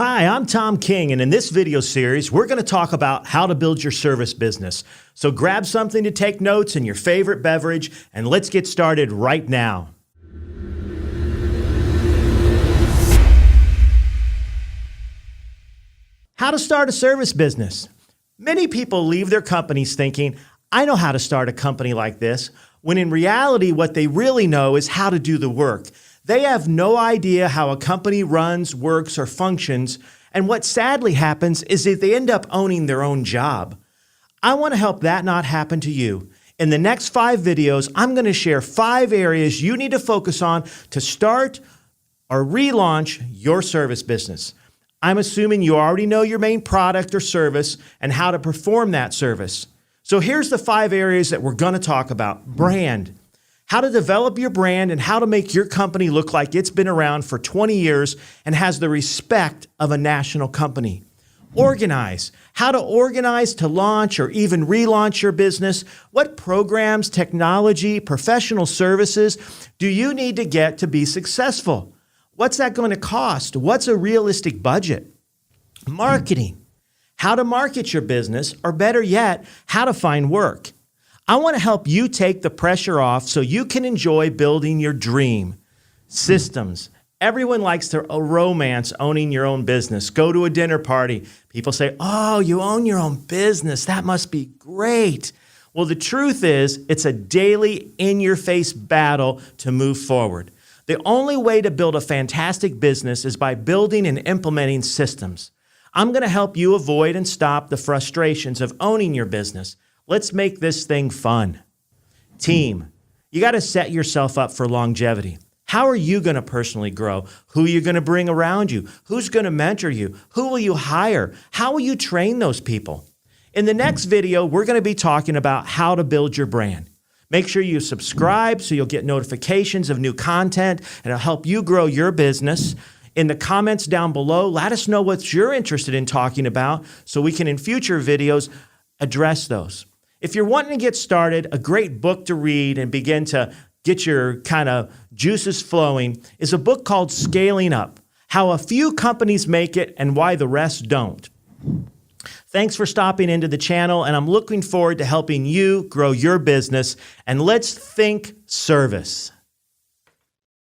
Hi, I'm Tom King, and in this video series, we're going to talk about how to build your service business. So grab something to take notes and your favorite beverage, and let's get started right now. How to start a service business. Many people leave their companies thinking, I know how to start a company like this, when in reality, what they really know is how to do the work. They have no idea how a company runs, works, or functions, and what sadly happens is that they end up owning their own job. I want to help that not happen to you. In the next 5 videos, I'm going to share 5 areas you need to focus on to start or relaunch your service business. I'm assuming you already know your main product or service and how to perform that service. So here's the 5 areas that we're going to talk about. Brand. How to develop your brand and how to make your company look like it's been around for 20 years and has the respect of a national company. Organize. How to organize to launch or even relaunch your business. What programs, technology, professional services do you need to get to be successful? What's that going to cost? What's a realistic budget? Marketing. How to market your business, or better yet, how to find work. I want to help you take the pressure off so you can enjoy building your dream. Systems. Everyone likes to romance owning your own business. Go to a dinner party. People say, oh, you own your own business. That must be great. Well, the truth is, it's a daily, in-your-face battle to move forward. The only way to build a fantastic business is by building and implementing systems. I'm going to help you avoid and stop the frustrations of owning your business. Let's make this thing fun. Team. You got to set yourself up for longevity. How are you going to personally grow? Who are you going to bring around you? Who's going to mentor you? Who will you hire? How will you train those people? In the next video, we're going to be talking about how to build your brand. Make sure you subscribe so you'll get notifications of new content and it'll help you grow your business. In the comments down below, let us know what you're interested in talking about so we can in future videos address those. If you're wanting to get started, a great book to read and begin to get your kind of juices flowing is a book called Scaling Up: How a Few Companies Make It and Why the Rest Don't. Thanks for stopping into the channel, and I'm looking forward to helping you grow your business. And let's think service.